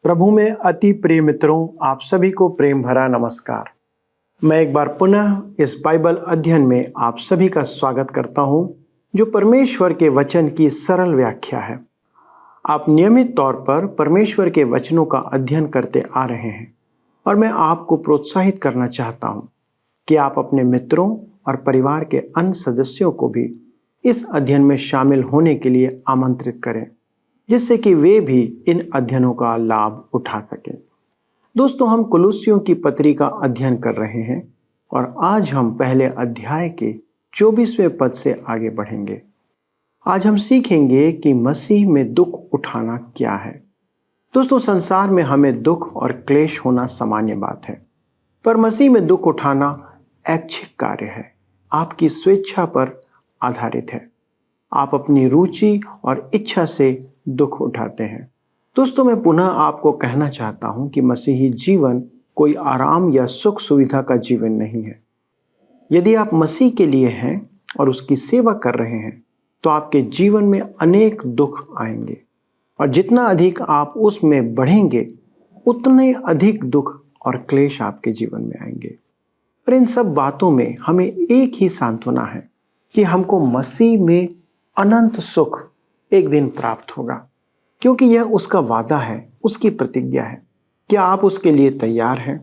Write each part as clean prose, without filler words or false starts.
प्रभु में अति प्रिय मित्रों, आप सभी को प्रेम भरा नमस्कार। मैं एक बार पुनः इस बाइबल अध्ययन में आप सभी का स्वागत करता हूं, जो परमेश्वर के वचन की सरल व्याख्या है। आप नियमित तौर पर परमेश्वर के वचनों का अध्ययन करते आ रहे हैं और मैं आपको प्रोत्साहित करना चाहता हूं कि आप अपने मित्रों और परिवार के अन्य सदस्यों को भी इस अध्ययन में शामिल होने के लिए आमंत्रित करें, जिससे कि वे भी इन अध्ययनों का लाभ उठा सकें। दोस्तों, हम कुलुस्सियों की पत्री का अध्ययन कर रहे हैं और आज हम पहले अध्याय के 24वें पद से आगे बढ़ेंगे। आज हम सीखेंगे कि मसीह में दुख उठाना क्या है। दोस्तों, संसार में हमें दुख और क्लेश होना सामान्य बात है, पर मसीह में दुख उठाना ऐच्छिक कार्य है, आपकी स्वेच्छा पर आधारित है। आप अपनी रुचि और इच्छा से दुख उठाते हैं। दोस्तों, मैं पुनः आपको कहना चाहता हूं कि मसीही जीवन कोई आराम या सुख सुविधा का जीवन नहीं है। यदि आप मसीह के लिए हैं और उसकी सेवा कर रहे हैं, तो आपके जीवन में अनेक दुख आएंगे और जितना अधिक आप उसमें बढ़ेंगे, उतने अधिक दुख और क्लेश आपके जीवन में आएंगे। पर इन सब बातों में हमें एक ही सांत्वना है कि हमको मसीह में अनंत सुख एक दिन प्राप्त होगा, क्योंकि यह उसका वादा है, उसकी प्रतिज्ञा है। क्या आप उसके लिए तैयार हैं?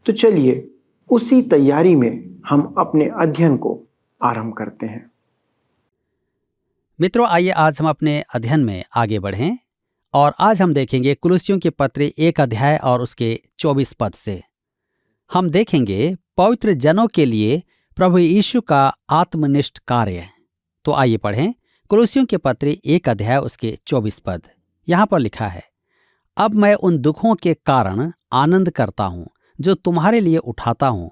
तो चलिए उसी तैयारी में हम अपने अध्ययन को आरंभ करते हैं। मित्रों, आइए आज हम अपने अध्ययन में आगे बढ़ें और आज हम देखेंगे कुलुस्सियों के पत्र 1 अध्याय और उसके 24 पद से हम देखेंगे पवित्र जनों के लिए प्रभु यीशु का आत्मनिष्ठ कार्य। तो आइए पढ़ें कुलुस्सियों के पत्र 1 अध्याय उसके 24 पद। यहाँ पर लिखा है, अब मैं उन दुखों के कारण आनंद करता हूँ जो तुम्हारे लिए उठाता हूँ,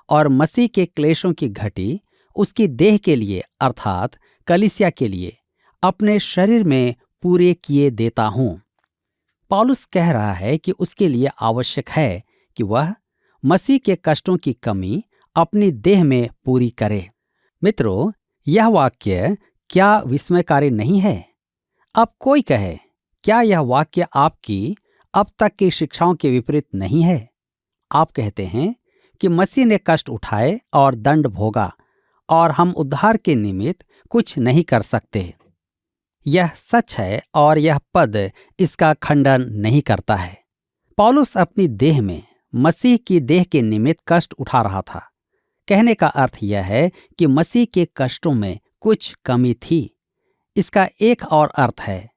और मसीह के क्लेशों की घटी उसकी देह के लिए अर्थात कलीसिया के लिए अपने शरीर में पूरे किए देता हूँ। पौलुस कह रहा है कि उसके लिए आवश्यक है कि वह मसीह के कष्टों की कमी अपनी देह में पूरी करे। मित्रों, यह वाक्य क्या विस्मयकारी नहीं है? अब कोई कहे, क्या यह वाक्य आपकी अब तक की शिक्षाओं के विपरीत नहीं है? आप कहते हैं कि मसीह ने कष्ट उठाए और दंड भोगा और हम उद्धार के निमित्त कुछ नहीं कर सकते। यह सच है और यह पद इसका खंडन नहीं करता है। पौलुस अपनी देह में मसीह की देह के निमित्त कष्ट उठा रहा था। कहने का अर्थ यह है कि मसीह के कष्टों में कुछ कमी थी। इसका एक और अर्थ है,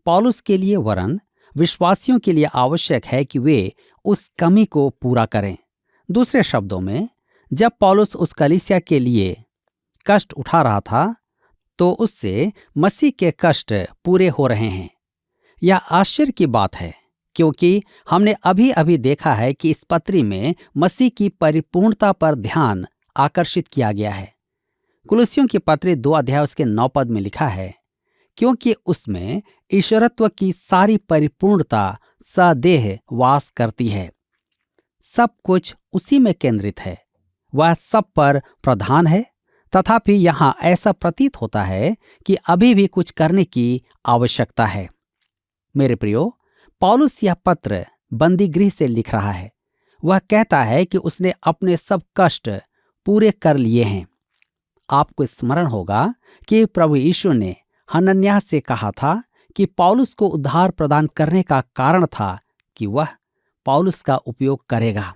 पौलुस के लिए वरन विश्वासियों के लिए आवश्यक है कि वे उस कमी को पूरा करें। दूसरे शब्दों में, जब पौलुस उस कलीसिया के लिए कष्ट उठा रहा था, तो उससे मसीह के कष्ट पूरे हो रहे हैं। यह आश्चर्य की बात है, क्योंकि हमने अभी अभी देखा है कि इस पत्री में मसीह की परिपूर्णता पर ध्यान आकर्षित किया गया है। कुलुस्सियों की पत्री 2 अध्याय उसके 9 पद में लिखा है, क्योंकि उसमें ईश्वरत्व की सारी परिपूर्णता सदेह वास करती है। सब कुछ उसी में केंद्रित है, वह सब पर प्रधान है। तथापि यहाँ ऐसा प्रतीत होता है कि अभी भी कुछ करने की आवश्यकता है। मेरे प्रियो, पौलुस यह पत्र बंदी गृह से लिख रहा है। वह कहता है कि उसने अपने सब कष्ट पूरे कर लिए हैं। आपको स्मरण होगा कि प्रभु यीशु ने हनन्याह से कहा था कि पौलुस को उद्धार प्रदान करने का कारण था कि वह पौलुस का उपयोग करेगा।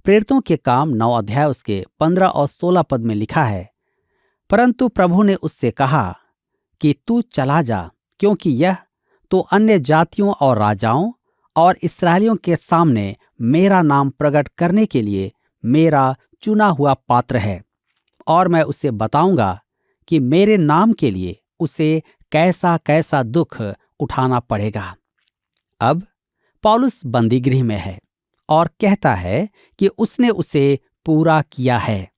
प्रेरितों के काम 9 अध्याय उसके 15 और 16 पद में लिखा है, परंतु प्रभु ने उससे कहा कि तू चला जा, क्योंकि यह तो अन्य जातियों और राजाओं और इस्राएलियों के सामने मेरा नाम प्रकट करने के लिए मेरा चुना हुआ पात्र है, और मैं उसे बताऊंगा कि मेरे नाम के लिए उसे कैसा कैसा दुख उठाना पड़ेगा। अब पौलुस बंदी गृह में है और कहता है कि उसने उसे पूरा किया है।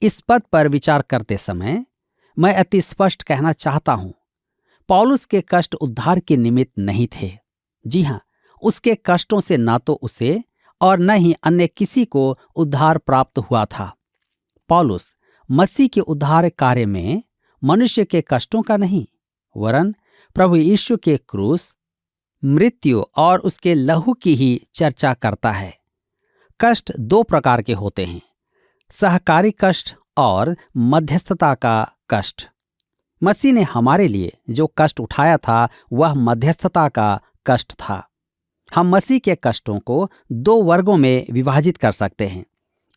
इस पद पर विचार करते समय मैं अति स्पष्ट कहना चाहता हूं, पौलुस के कष्ट उद्धार के निमित्त नहीं थे। जी हां, उसके कष्टों से ना तो उसे और न ही अन्य किसी को उद्धार प्राप्त हुआ था। पौलुस मसीह के उद्धार कार्य में मनुष्य के कष्टों का नहीं, वरन प्रभु यीशु के क्रूस, मृत्यु और उसके लहू की ही चर्चा करता है। कष्ट दो प्रकार के होते हैं, सहकारी कष्ट और मध्यस्थता का कष्ट। मसीह ने हमारे लिए जो कष्ट उठाया था वह मध्यस्थता का कष्ट था। हम मसीह के कष्टों को दो वर्गों में विभाजित कर सकते हैं।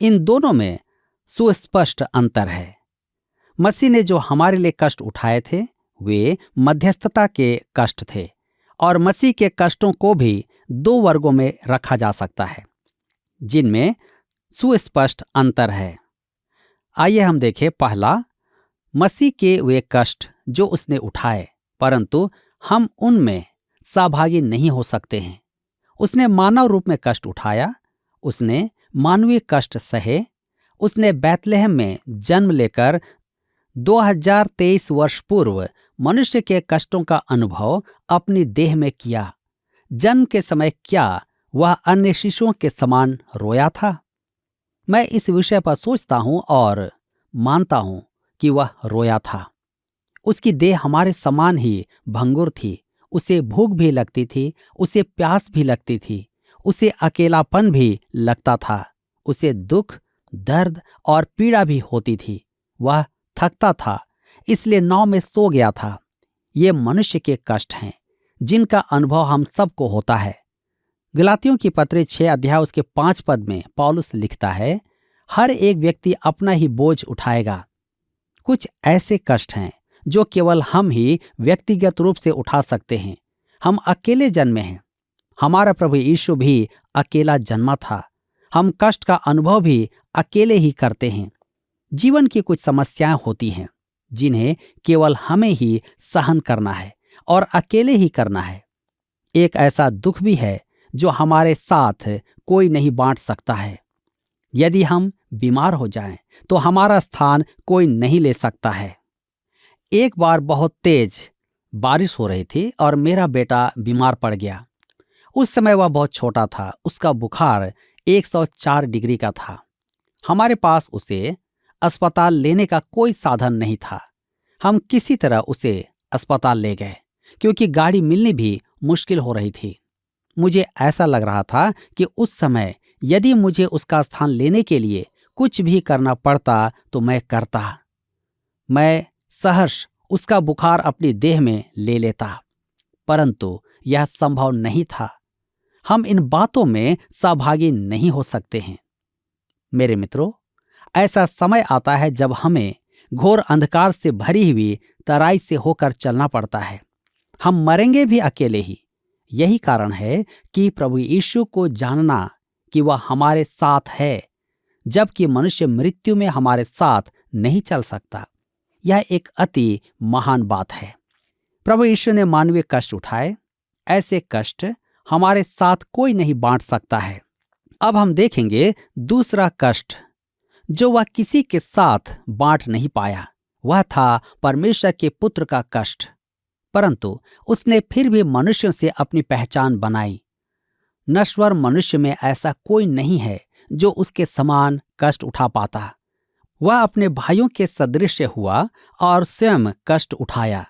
इन दोनों में सुस्पष्ट अंतर है। मसीह ने जो हमारे लिए कष्ट उठाए थे वे मध्यस्थता के कष्ट थे, और मसीह के कष्टों को भी दो वर्गों में रखा जा सकता है जिनमें सुस्पष्ट अंतर है। आइए हम देखें। पहला, मसीह के वे कष्ट जो उसने उठाए, परंतु हम उनमें सहभागी नहीं हो सकते हैं। उसने मानव रूप में कष्ट उठाया, उसने मानवीय कष्ट सहे, उसने बैतलहम में जन्म लेकर 2023 वर्ष पूर्व मनुष्य के कष्टों का अनुभव अपनी देह में किया। जन्म के समय क्या वह अन्य शिशुओं के समान रोया था? मैं इस विषय पर सोचता हूं और मानता हूं कि वह रोया था। उसकी देह हमारे समान ही भंगुर थी। उसे भूख भी लगती थी, उसे प्यास भी लगती थी, उसे अकेलापन भी लगता था, उसे दुख, दर्द और पीड़ा भी होती थी। वह थकता था, इसलिए नाव में सो गया था। ये मनुष्य के कष्ट हैं जिनका अनुभव हम सबको होता है। गलातियों की पत्री 6 अध्याय उसके 5 पद में पौलुस लिखता है, हर एक व्यक्ति अपना ही बोझ उठाएगा। कुछ ऐसे कष्ट हैं जो केवल हम ही व्यक्तिगत रूप से उठा सकते हैं। हम अकेले जन्मे हैं। हमारा प्रभु यीशु भी अकेला जन्मा था। हम कष्ट का अनुभव भी अकेले ही करते हैं। जीवन की कुछ समस्याएं होती हैं जिन्हें केवल हमें ही सहन करना है और अकेले ही करना है। एक ऐसा दुख भी है जो हमारे साथ कोई नहीं बांट सकता है। यदि हम बीमार हो जाएं तो हमारा स्थान कोई नहीं ले सकता है। एक बार बहुत तेज बारिश हो रही थी और मेरा बेटा बीमार पड़ गया। उस समय वह बहुत छोटा था। उसका बुखार 104 डिग्री का था। हमारे पास उसे अस्पताल लेने का कोई साधन नहीं था। हम किसी तरह उसे अस्पताल ले गए क्योंकि गाड़ी मिलनी भी मुश्किल हो रही थी। मुझे ऐसा लग रहा था कि उस समय यदि मुझे उसका स्थान लेने के लिए कुछ भी करना पड़ता तो मैं करता। मैं सहर्ष उसका बुखार अपनी देह में ले लेता, परंतु यह संभव नहीं था। हम इन बातों में सहभागी नहीं हो सकते हैं। मेरे मित्रों, ऐसा समय आता है जब हमें घोर अंधकार से भरी हुई तराई से होकर चलना पड़ता है। हम मरेंगे भी अकेले ही। यही कारण है कि प्रभु यीशु को जानना कि वह हमारे साथ है, जबकि मनुष्य मृत्यु में हमारे साथ नहीं चल सकता। यह एक अति महान बात है। प्रभु यीशु ने मानवीय कष्ट उठाए। ऐसे कष्ट हमारे साथ कोई नहीं बांट सकता है। अब हम देखेंगे दूसरा कष्ट जो वह किसी के साथ बांट नहीं पाया। वह था परमेश्वर के पुत्र का कष्ट, परंतु उसने फिर भी मनुष्यों से अपनी पहचान बनाई। नश्वर मनुष्य में ऐसा कोई नहीं है जो उसके समान कष्ट उठा पाता। वह अपने भाइयों के सदृश हुआ और स्वयं कष्ट उठाया,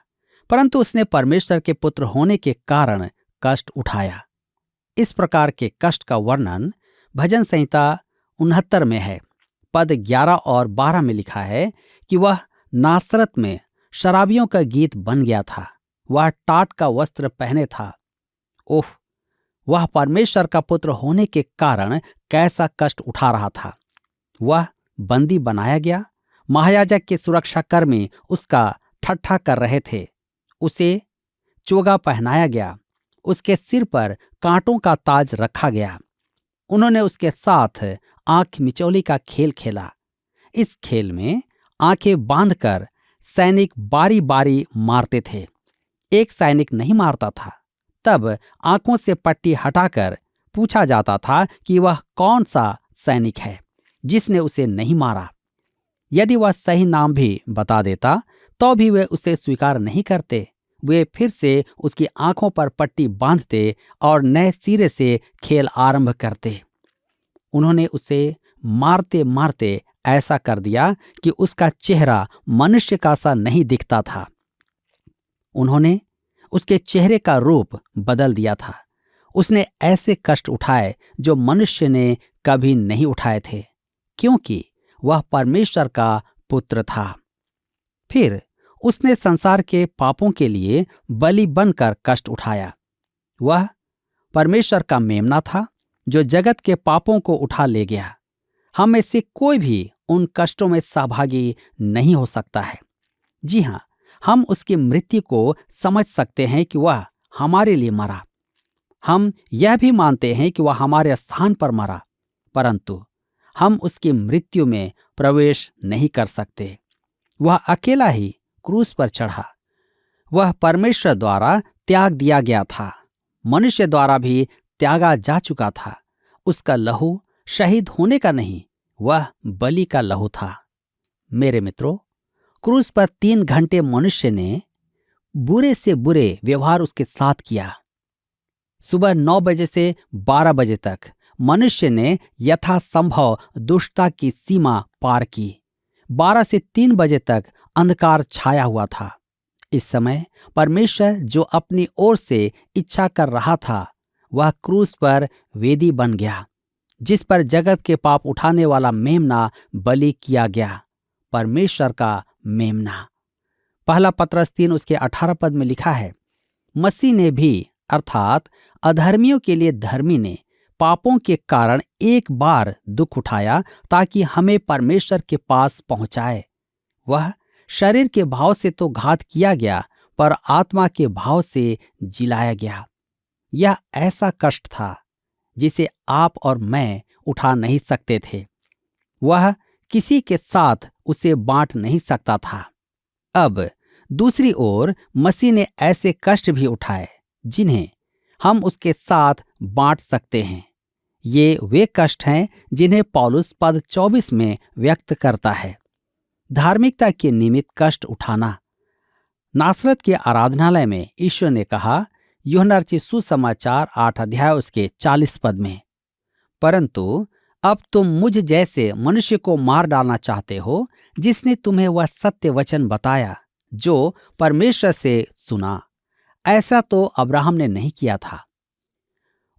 परंतु उसने परमेश्वर के पुत्र होने के कारण कष्ट उठाया। इस प्रकार के कष्ट का वर्णन भजन संहिता 69 में है। पद 11 और 12 में लिखा है कि वह नासरत में शराबियों का गीत बन गया था। वह टाट का वस्त्र पहने था। ओह, वह परमेश्वर का पुत्र होने के कारण कैसा कष्ट उठा रहा था। वह बंदी बनाया गया। महायाजक के सुरक्षाकर्मी उसका ठट्ठा कर रहे थे। उसे चोगा पहनाया गया। उसके सिर पर कांटों का ताज रखा गया। उन्होंने उसके साथ आंख मिचौली का खेल खेला। इस खेल में आंखें बांधकर सैनिक बारी बारी मारते थे। एक सैनिक नहीं मारता था। तब आंखों से पट्टी हटाकर पूछा जाता था कि वह कौन सा सैनिक है जिसने उसे नहीं मारा। यदि वह सही नाम भी बता देता तो भी वे उसे स्वीकार नहीं करते। वे फिर से उसकी आंखों पर पट्टी बांधते और नए सिरे से खेल आरंभ करते। उन्होंने उसे मारते मारते ऐसा कर दिया कि उसका चेहरा मनुष्य का सा नहीं दिखता था। उन्होंने उसके चेहरे का रूप बदल दिया था। उसने ऐसे कष्ट उठाए जो मनुष्य ने कभी नहीं उठाए थे, क्योंकि वह परमेश्वर का पुत्र था। फिर उसने संसार के पापों के लिए बलि बनकर कष्ट उठाया। वह परमेश्वर का मेमना था जो जगत के पापों को उठा ले गया। हम में से कोई भी उन कष्टों में सहभागी नहीं हो सकता है। जी हाँ, हम उसकी मृत्यु को समझ सकते हैं कि वह हमारे लिए मरा। हम यह भी मानते हैं कि वह हमारे स्थान पर मरा, परंतु हम उसकी मृत्यु में प्रवेश नहीं कर सकते। वह अकेला ही क्रूस पर चढ़ा। वह परमेश्वर द्वारा त्याग दिया गया था, मनुष्य द्वारा भी त्यागा जा चुका था। उसका लहू शहीद होने का नहीं, वह बलि का लहू था। मेरे मित्रों, क्रूस पर 3 घंटे मनुष्य ने बुरे से बुरे व्यवहार उसके साथ किया। सुबह 9 बजे से 12 बजे तक मनुष्य ने यथासंभव दुष्टता की सीमा पार की। 12 से 3 बजे तक अंधकार छाया हुआ था। इस समय परमेश्वर जो अपनी ओर से इच्छा कर रहा था, वह क्रूस पर वेदी बन गया, जिस पर जगत के पाप उठाने वाला मेमना बलि किया गया, परमेश्वर का मेमना। पहला पत्रस 3 उसके 18 पद में लिखा है, मसीह ने भी अर्थात अधर्मियों के लिए धर्मी ने पापों के कारण एक बार दुख उठाया ताकि हमें परमेश्वर के पास पहुंचाए। वह शरीर के भाव से तो घात किया गया, पर आत्मा के भाव से जिलाया गया। यह ऐसा कष्ट था जिसे आप और मैं उठा नहीं सकते थे। वह किसी के साथ उसे बांट नहीं सकता था। अब दूसरी ओर मसीह ने ऐसे कष्ट भी उठाए जिन्हें हम उसके साथ बांट सकते हैं। ये वे कष्ट हैं जिन्हें पौलुस पद 24 में व्यक्त करता है। धार्मिकता के निमित्त कष्ट उठाना। नासरत के आराधनालय में ईश्वर ने कहा, यूहन्ना रचित सुसमाचार 8 अध्याय उसके 40 पद में, परंतु अब तुम मुझ जैसे मनुष्य को मार डालना चाहते हो, जिसने तुम्हें वह सत्य वचन बताया जो परमेश्वर से सुना। ऐसा तो अब्राहम ने नहीं किया था।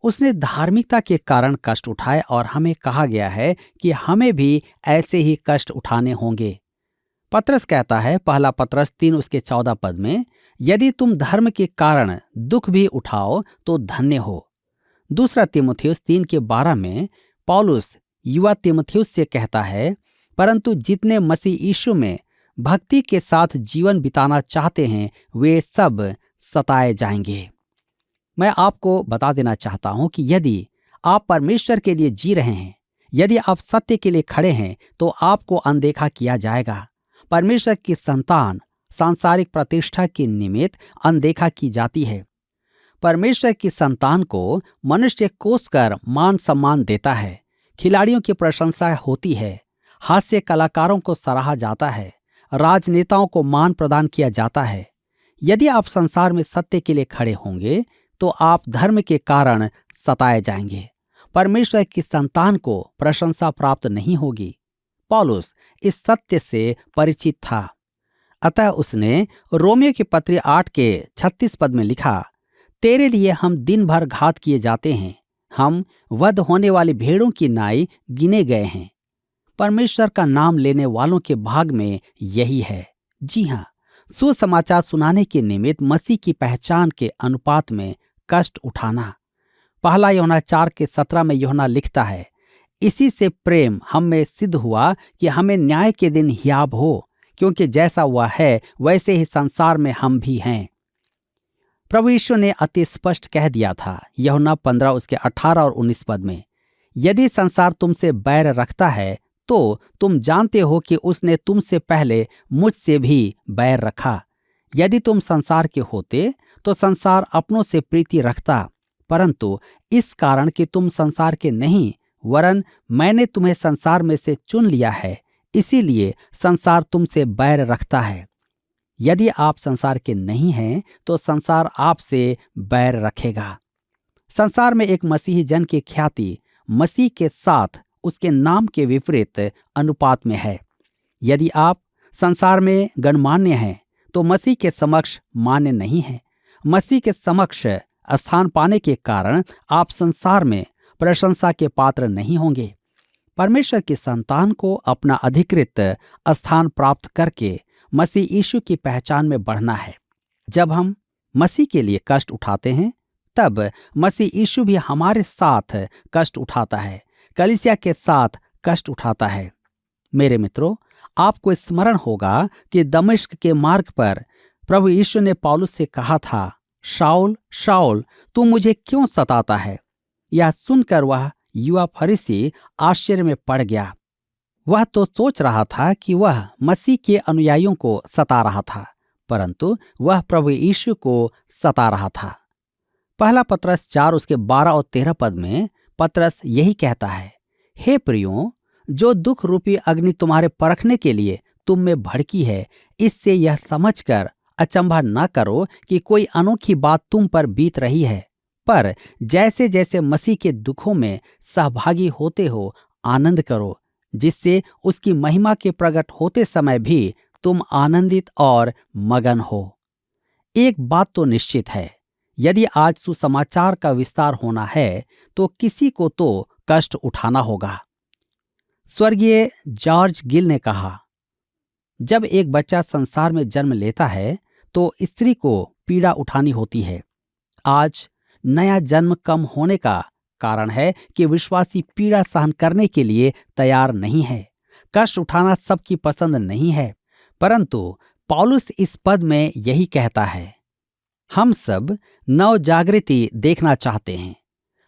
उसने धार्मिकता के कारण कष्ट उठाए और हमें कहा गया है कि हमें भी ऐसे ही कष्ट उठाने होंगे। पत्रस कहता है, पहला पत्रस 3 उसके 14 पद में, यदि तुम धर्म के कारण दुख भी उठाओ तो धन्य हो। दूसरा तीमुथियुस 3 के 12 में पौलुस युवा तीमुथियुस से कहता है, परंतु जितने मसीह यीशु में भक्ति के साथ जीवन बिताना चाहते हैं वे सब सताए जाएंगे। मैं आपको बता देना चाहता हूं कि यदि आप परमेश्वर के लिए जी रहे हैं, यदि आप सत्य के लिए खड़े हैं, तो आपको अनदेखा किया जाएगा। परमेश्वर की संतान सांसारिक प्रतिष्ठा के निमित्त अनदेखा की जाती है। परमेश्वर की संतान को मनुष्य कोसकर मान सम्मान देता है, खिलाड़ियों की प्रशंसा होती है, हास्य कलाकारों को सराहा जाता है, राजनेताओं को मान प्रदान किया जाता है। यदि आप संसार में सत्य के लिए खड़े होंगे तो आप धर्म के कारण सताए जाएंगे। परमेश्वर की संतान को प्रशंसा प्राप्त नहीं होगी। पौलुस इस सत्य से परिचित था, अतः उसने रोमियो की पत्री 8 के 36 पद में लिखा, तेरे लिए हम दिन भर घात किए जाते हैं, हम वध होने वाली भेड़ों की नाई गिने गए हैं। परमेश्वर का नाम लेने वालों के भाग में यही है। जी हाँ, सुसमाचार सुनाने के निमित्त मसीह की पहचान के अनुपात में कष्ट उठाना। पहला यूहन्ना 4 के 17 में यूहन्ना लिखता है, इसी से प्रेम हम में सिद्ध हुआ कि हमें न्याय के दिन हियाव हो, क्योंकि जैसा वह है वैसे ही संसार में हम भी हैं। प्रभु यीशु ने अति स्पष्ट कह दिया था यूहन्ना 15 उसके 18 और 19 पद में, यदि संसार तुमसे बैर रखता है तो तुम जानते हो कि उसने तुमसे पहले मुझसे भी बैर रखा। यदि तुम संसार के होते तो संसार अपनों से प्रीति रखता, परंतु इस कारण कि तुम संसार के नहीं वरन मैंने तुम्हें संसार में से चुन लिया है, इसीलिए संसार तुमसे बैर रखता है। यदि आप संसार के नहीं हैं तो संसार आपसे बैर रखेगा। संसार में एक मसीही जन की ख्याति मसीह के साथ उसके नाम के विपरीत अनुपात में है। यदि आप संसार में गणमान्य हैं तो मसीह के समक्ष मान्य नहीं है। मसीह के समक्ष स्थान पाने के कारण आप संसार में प्रशंसा के पात्र नहीं होंगे। परमेश्वर की संतान को अपना अधिकृत स्थान प्राप्त करके मसीह यीशु की पहचान में बढ़ना है। जब हम मसीह के लिए कष्ट उठाते हैं तब मसीह यीशु भी हमारे साथ कष्ट उठाता है, कलीसिया के साथ कष्ट उठाता है। मेरे मित्रों, आपको स्मरण होगा कि दमिश्क के मार्ग पर प्रभु यीशु ने पौलुस से कहा था, शाऊल शाऊल तू मुझे क्यों सताता है। यह सुनकर वह युवा फरीसी आश्चर्य में पड़ गया। वह तो सोच रहा था कि वह मसीह के अनुयायियों को सता रहा था, परंतु वह प्रभु यीशु को सता रहा था। पहला पत्रस 4 उसके 12 और 13 पद में पत्रस यही कहता है, हे प्रियो, जो दुख रूपी अग्नि तुम्हारे परखने के लिए तुम में भड़की है, इससे यह समझकर अचंभा न करो कि कोई अनोखी बात तुम पर बीत रही है, पर जैसे जैसे मसीह के दुखों में सहभागी होते हो आनंद करो, जिससे उसकी महिमा के प्रकट होते समय भी तुम आनंदित और मगन हो। एक बात तो निश्चित है, यदि आज सुसमाचार का विस्तार होना है तो किसी को तो कष्ट उठाना होगा। स्वर्गीय जॉर्ज गिल ने कहा, जब एक बच्चा संसार में जन्म लेता है तो स्त्री को पीड़ा उठानी होती है। आज नया जन्म कम होने का कारण है कि विश्वासी पीड़ा सहन करने के लिए तैयार नहीं है। कष्ट उठाना सबकी पसंद नहीं है, परंतु पौलुस इस पद में यही कहता है, हम सब नव जागृति देखना चाहते हैं।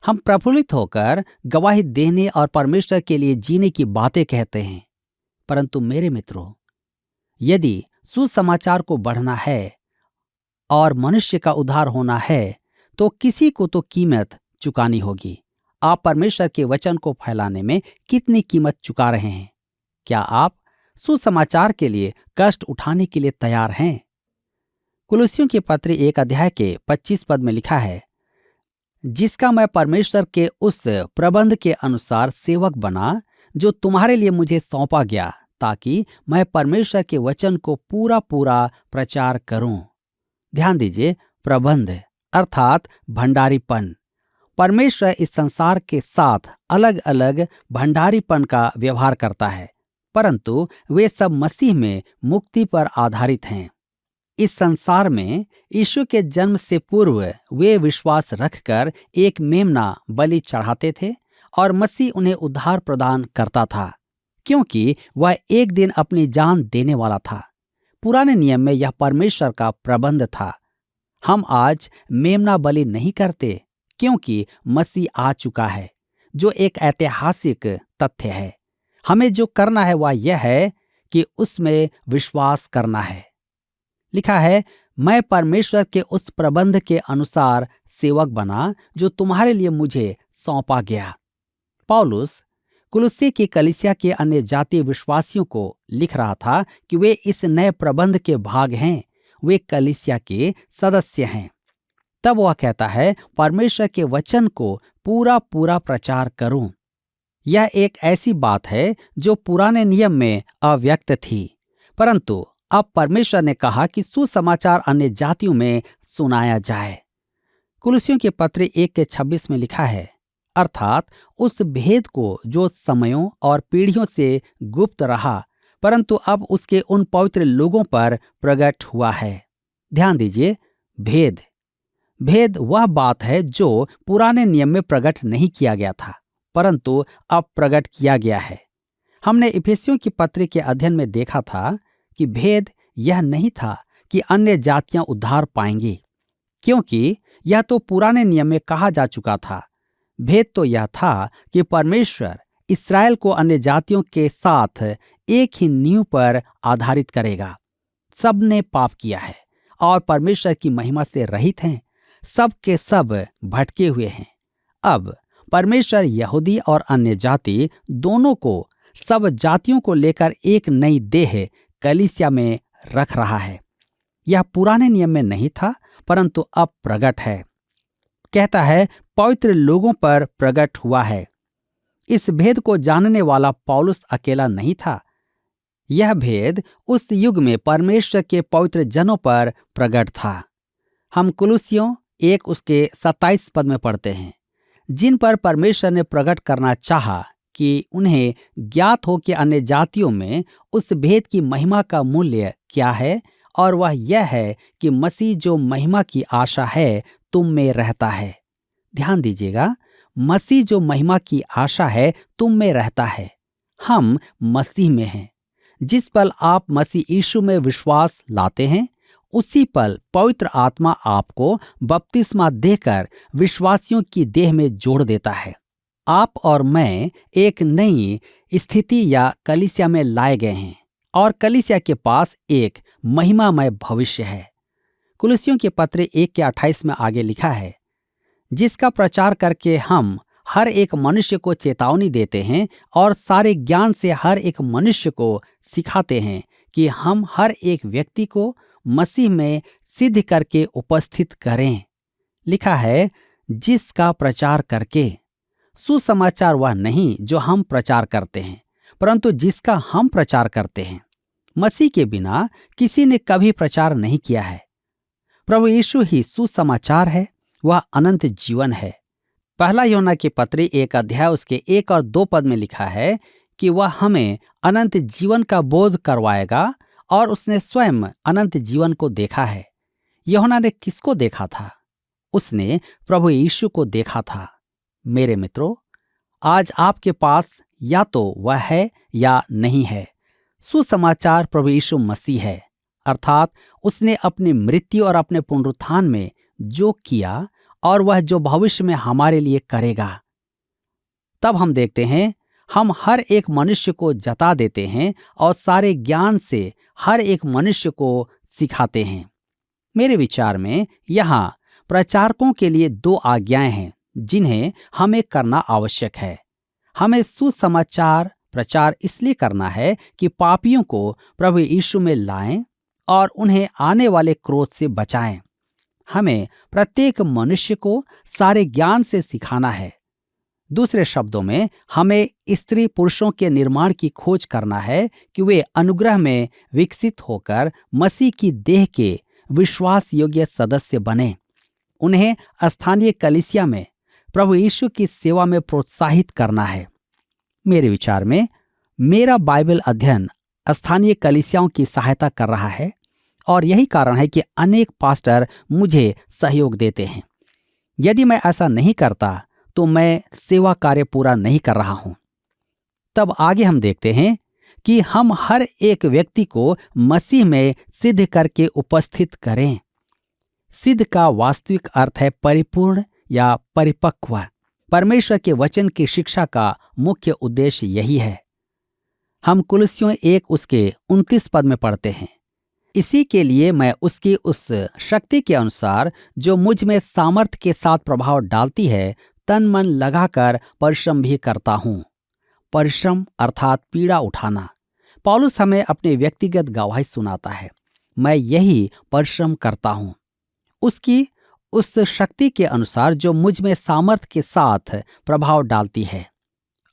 हम प्रफुल्लित होकर गवाही देने और परमेश्वर के लिए जीने की बातें कहते हैं, परंतु मेरे मित्रों, यदि सुसमाचार को बढ़ना है और मनुष्य का उद्धार होना है तो किसी को तो कीमत चुकानी होगी। आप परमेश्वर के वचन को फैलाने में कितनी कीमत चुका रहे हैं? क्या आप सुसमाचार के लिए कष्ट उठाने के लिए तैयार हैं? कुलुस्सियों की पत्री 1 अध्याय के 25 पद में लिखा है, जिसका मैं परमेश्वर के उस प्रबंध के अनुसार सेवक बना जो तुम्हारे लिए मुझे सौंपा गया, ताकि मैं परमेश्वर के वचन को पूरा पूरा प्रचार करूं। ध्यान दीजिए, प्रबंध अर्थात भंडारीपन। परमेश्वर इस संसार के साथ अलग अलग भंडारीपन का व्यवहार करता है, परंतु वे सब मसीह में मुक्ति पर आधारित हैं। इस संसार में यीशु के जन्म से पूर्व वे विश्वास रखकर एक मेमना बलि चढ़ाते थे और मसीह उन्हें उद्धार प्रदान करता था, क्योंकि वह एक दिन अपनी जान देने वाला था। पुराने नियम में यह परमेश्वर का प्रबंध था। हम आज मेमना बलि नहीं करते, क्योंकि मसीह आ चुका है, जो एक ऐतिहासिक तथ्य है। हमें जो करना है वह यह है कि उसमें विश्वास करना है। लिखा है, मैं परमेश्वर के उस प्रबंध के अनुसार सेवक बना जो तुम्हारे लिए मुझे सौंपा गया। पौलुस कुलुस्सी की कलीसिया के अन्य जातीय विश्वासियों को लिख रहा था कि वे इस नए प्रबंध के भाग हैं, वे कलीसिया के सदस्य हैं। तब वह कहता है, परमेश्वर के वचन को पूरा पूरा प्रचार करूं। यह एक ऐसी बात है जो पुराने नियम में अव्यक्त थी, परंतु अब परमेश्वर ने कहा कि सुसमाचार अन्य जातियों में सुनाया जाए। कुलुस्सियों के पत्र 1 के 26 में लिखा है, अर्थात उस भेद को जो समयों और पीढ़ियों से गुप्त रहा, परंतु अब उसके उन पवित्र लोगों पर प्रकट हुआ है। ध्यान दीजिए, भेद वह बात है जो पुराने नियम में प्रकट नहीं किया गया था, परंतु अब प्रकट किया गया है। हमने इफिसियों की पत्री के अध्ययन में देखा था कि भेद यह नहीं था कि अन्य जातियां उद्धार पाएंगी, क्योंकि यह तो पुराने नियम में कहा जा चुका था। भेद तो यह था कि परमेश्वर इस्राएल को अन्य जातियों के साथ एक ही नींव पर आधारित करेगा। सब ने पाप किया है और परमेश्वर की महिमा से रहित हैं, सब के सब भटके हुए हैं। अब परमेश्वर यहूदी और अन्य जाति दोनों को, सब जातियों को लेकर एक नई देह कलीसिया में रख रहा है। यह पुराने नियम में नहीं था, परंतु अब प्रकट है। कहता है, पवित्र लोगों पर प्रकट हुआ है। इस भेद को जानने वाला पौलुस अकेला नहीं था। यह भेद उस युग में परमेश्वर के पवित्र जनों पर प्रकट था। हम कुलुस्सियों 1 उसके 27 पद में पढ़ते हैं, जिन पर परमेश्वर ने प्रकट करना चाहा कि उन्हें ज्ञात हो कि अन्य जातियों में उस भेद की महिमा का मूल्य क्या है, और वह यह है कि मसीह जो महिमा की आशा है तुम में रहता है। ध्यान दीजिएगा, मसीह जो महिमा की आशा है तुम में रहता है। हम मसीह में हैं। जिस पल आप मसीह यीशु में विश्वास लाते हैं, उसी पल पवित्र आत्मा आपको बपतिस्मा देकर विश्वासियों की देह में जोड़ देता है। आप और मैं एक नई स्थिति या कलीसिया में लाए गए हैं, और कलीसिया के पास एक महिमामय भविष्य है। कुलुस्सियों के पत्र 1 के 28 में आगे लिखा है, जिसका प्रचार करके हम हर एक मनुष्य को चेतावनी देते हैं और सारे ज्ञान से हर एक मनुष्य को सिखाते हैं कि हम हर एक व्यक्ति को मसीह में सिद्ध करके उपस्थित करें। लिखा है, जिसका प्रचार करके। सुसमाचार वह नहीं जो हम प्रचार करते हैं, परंतु जिसका हम प्रचार करते हैं। मसीह के बिना किसी ने कभी प्रचार नहीं किया है। प्रभु यीशु ही सुसमाचार है, वह अनंत जीवन है। पहला यूहन्ना के पत्री 1 अध्याय उसके 1 और 2 पद में लिखा है कि वह हमें अनंत जीवन का बोध करवाएगा, और उसने स्वयं अनंत जीवन को देखा है। यूहन्ना ने किसको देखा था? उसने प्रभु यीशु को देखा था। मेरे मित्रों, आज आपके पास या तो वह है या नहीं है। सुसमाचार प्रभु यीशु मसीह है, अर्थात उसने अपनी मृत्यु और अपने पुनरुत्थान में जो किया और वह जो भविष्य में हमारे लिए करेगा। तब हम देखते हैं, हम हर एक मनुष्य को जता देते हैं और सारे ज्ञान से हर एक मनुष्य को सिखाते हैं। मेरे विचार में यहाँ प्रचारकों के लिए 2 आज्ञाएं हैं जिन्हें हमें करना आवश्यक है। हमें सुसमाचार प्रचार इसलिए करना है कि पापियों को प्रभु यीशु में लाएं और उन्हें आने वाले क्रोध से बचाएं। हमें प्रत्येक मनुष्य को सारे ज्ञान से सिखाना है। दूसरे शब्दों में, हमें स्त्री पुरुषों के निर्माण की खोज करना है कि वे अनुग्रह में विकसित होकर मसीह की देह के विश्वास योग्य सदस्य बने। उन्हें स्थानीय कलीसिया में प्रभु यीशु की सेवा में प्रोत्साहित करना है। मेरे विचार में मेरा बाइबल अध्ययन स्थानीय कलीसियाओं की सहायता कर रहा है, और यही कारण है कि अनेक पास्टर मुझे सहयोग देते हैं। यदि मैं ऐसा नहीं करता तो मैं सेवा कार्य पूरा नहीं कर रहा हूं। तब आगे हम देखते हैं कि हम हर एक व्यक्ति को मसीह में सिद्ध करके उपस्थित करें। सिद्ध का वास्तविक अर्थ है परिपूर्ण या परिपक्व। परमेश्वर के वचन की शिक्षा का मुख्य उद्देश्य यही है। हम कुलुस्सियों 1 उसके 29 पद में पढ़ते हैं, इसी के लिए मैं उसकी उस शक्ति के अनुसार जो मुझ में सामर्थ्य के साथ प्रभाव डालती है, तन मन लगाकर परिश्रम भी करता हूं। परिश्रम अर्थात पीड़ा उठाना। पौलुस हमें अपने व्यक्तिगत गवाही सुनाता है, मैं यही परिश्रम करता हूं, उसकी उस शक्ति के अनुसार जो मुझ में सामर्थ्य के साथ प्रभाव डालती है।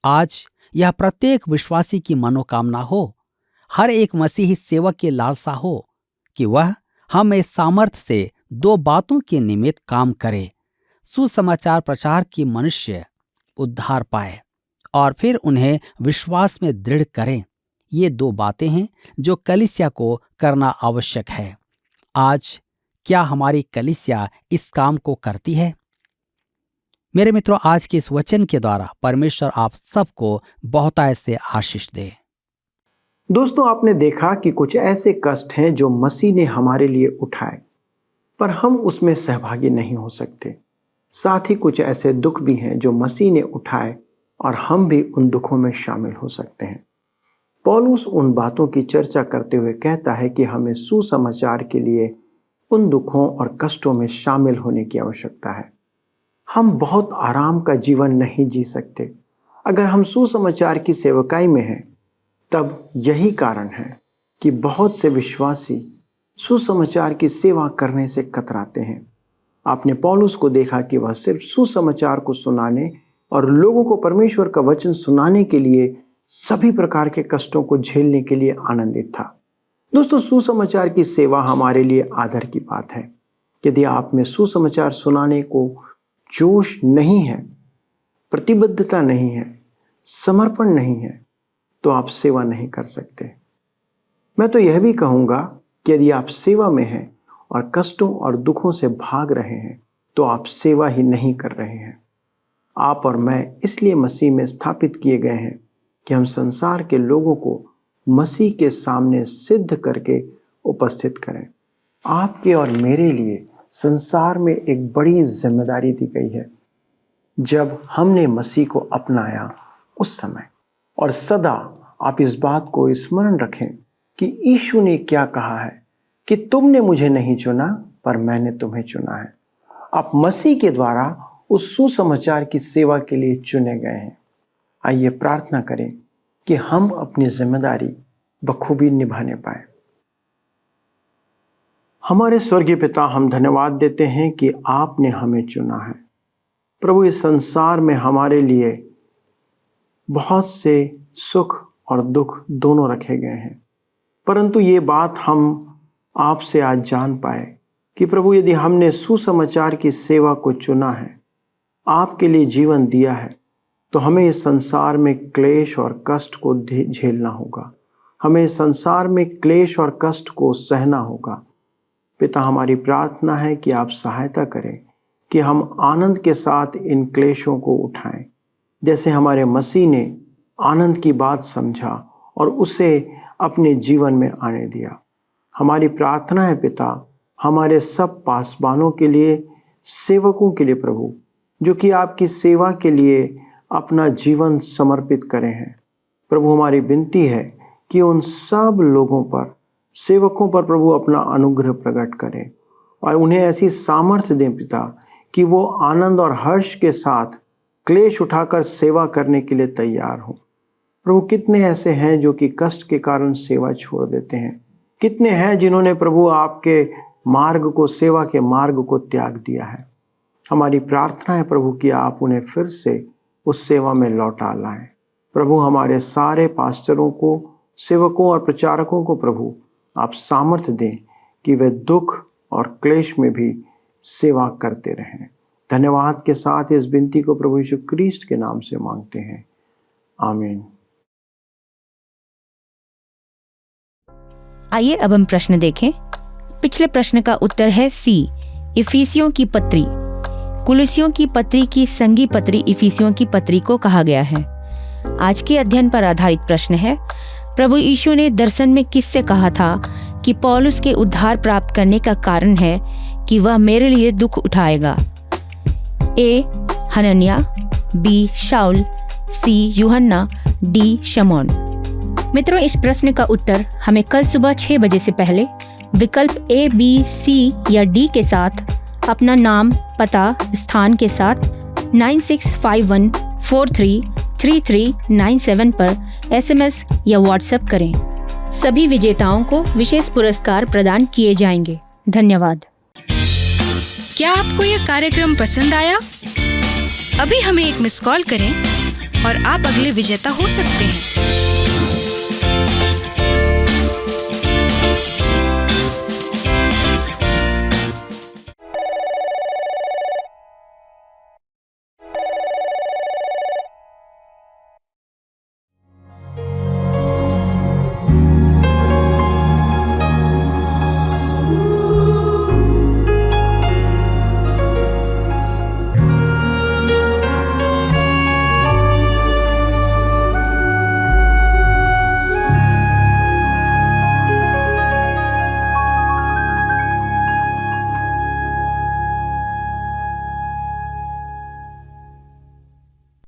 आज यह प्रत्येक विश्वासी की मनोकामना हो, हर एक मसीही सेवक की लालसा हो कि वह हमें सामर्थ्य से 2 बातों के निमित्त काम करे। सुसमाचार प्रचार की मनुष्य उद्धार पाए और फिर उन्हें विश्वास में दृढ़ करें। ये 2 बातें हैं जो कलीसिया को करना आवश्यक है। आज क्या हमारी कलीसिया इस काम को करती है? मेरे मित्रों, आज के इस वचन के द्वारा परमेश्वर आप सबको बहुतायत से आशीष दे। दोस्तों, आपने देखा कि कुछ ऐसे कष्ट हैं जो मसीह ने हमारे लिए उठाए, पर हम उसमें सहभागी नहीं हो सकते। साथ ही कुछ ऐसे दुख भी हैं जो मसीह ने उठाए और हम भी उन दुखों में शामिल हो सकते हैं। पौलुस उन बातों की चर्चा करते हुए कहता है कि हमें सुसमाचार के लिए उन दुखों और कष्टों में शामिल होने की आवश्यकता है। हम बहुत आराम का जीवन नहीं जी सकते। अगर हम सुसमाचार की सेवकाई में हैं, तब यही कारण है कि बहुत से विश्वासी सुसमाचार की सेवा करने से कतराते हैं। आपने पौलुस को देखा कि वह सिर्फ सुसमाचार को सुनाने और लोगों को परमेश्वर का वचन सुनाने के लिए सभी प्रकार के कष्टों को झेलने के लिए आनंदित था। दोस्तों, सुसमाचार की सेवा हमारे लिए आदर की बात है। यदि आप में सुसमाचार सुनाने को जोश नहीं है, प्रतिबद्धता नहीं है, समर्पण नहीं है, तो आप सेवा नहीं कर सकते। मैं तो यह भी कहूँगा कि यदि आप सेवा में हैं और कष्टों और दुखों से भाग रहे हैं, तो आप सेवा ही नहीं कर रहे हैं। आप और मैं इसलिए मसीह में स्थापित किए गए हैं कि हम संसार के लोगों को मसीह के सामने सिद्ध करके उपस्थित करें। आपके और मेरे लिए संसार में एक बड़ी जिम्मेदारी दी गई है। जब हमने मसीह को अपनाया उस समय और सदा आप इस बात को स्मरण रखें कि यीशु ने क्या कहा है कि तुमने मुझे नहीं चुना पर मैंने तुम्हें चुना है। आप मसीह के द्वारा उस सुसमाचार की सेवा के लिए चुने गए हैं। आइए प्रार्थना करें कि हम अपनी जिम्मेदारी बखूबी निभाने पाए। हमारे स्वर्गीय पिता, हम धन्यवाद देते हैं कि आपने हमें चुना है। प्रभु, इस संसार में हमारे लिए बहुत से सुख और दुख दोनों रखे गए हैं, परंतु ये बात हम आपसे आज जान पाए कि प्रभु, यदि हमने सुसमाचार की सेवा को चुना है, आपके लिए जीवन दिया है, तो हमें इस संसार में क्लेश और कष्ट को झेलना होगा। हमें इस संसार में क्लेश और कष्ट को सहना होगा। पिता, हमारी प्रार्थना है कि आप सहायता करें कि हम आनंद के साथ इन क्लेशों को उठाएं, जैसे हमारे मसीह ने आनंद की बात समझा और उसे अपने जीवन में आने दिया। हमारी प्रार्थना है पिता, हमारे सब पासबानों के लिए, सेवकों के लिए प्रभु, जो कि आपकी सेवा के लिए अपना जीवन समर्पित करें हैं। प्रभु, हमारी विनती है कि उन सब लोगों पर, सेवकों पर प्रभु अपना अनुग्रह प्रकट करें और उन्हें ऐसी सामर्थ्य दें पिता कि वो आनंद और हर्ष के साथ क्लेश उठाकर सेवा करने के लिए तैयार हों। प्रभु, कितने ऐसे हैं जो कि कष्ट के कारण सेवा छोड़ देते हैं। कितने हैं जिन्होंने प्रभु आपके मार्ग को, सेवा के मार्ग को त्याग दिया है। हमारी प्रार्थना है प्रभु कि आप उन्हें फिर से उस सेवा में लौटा लाएं। प्रभु, हमारे सारे पास्टरों को, सेवकों और प्रचारकों को प्रभु आप सामर्थ्य दें कि वे दुख और क्लेश में भी सेवा करते रहें। धन्यवाद के साथ इस विनती को प्रभु यीशु क्रिस्ट के नाम से मांगते हैं, आमीन। आइए अब हम प्रश्न देखें। पिछले प्रश्न का उत्तर है सी, इफिसियों की पत्री। कुलुसियों की पत्री की संगी पत्री इफिसियों की पत्री को कहा गया है। आज के अध्ययन पर आधारित प्रश्न है, प्रभु यीशु ने दर्शन में किससे कहा था कि पौलुस के उद्धार प्राप्त करने का कारण है कि वह मेरे लिए दुख उठाएगा? ए हनन्या, बी शाऊल, सी यूहन्ना, डी शमौन। मित्रों, इस प्रश्न का उत्तर हमें कल सुबह 6 बजे से पहले विकल्प ए, बी, सी या डी के साथ अपना नाम, पता, स्थान के साथ 9651433397 पर SMS या व्हाट्सएप करें। सभी विजेताओं को विशेष पुरस्कार प्रदान किए जाएंगे। धन्यवाद। क्या आपको यह कार्यक्रम पसंद आया? अभी हमें एक मिस कॉल करें और आप अगले विजेता हो सकते हैं।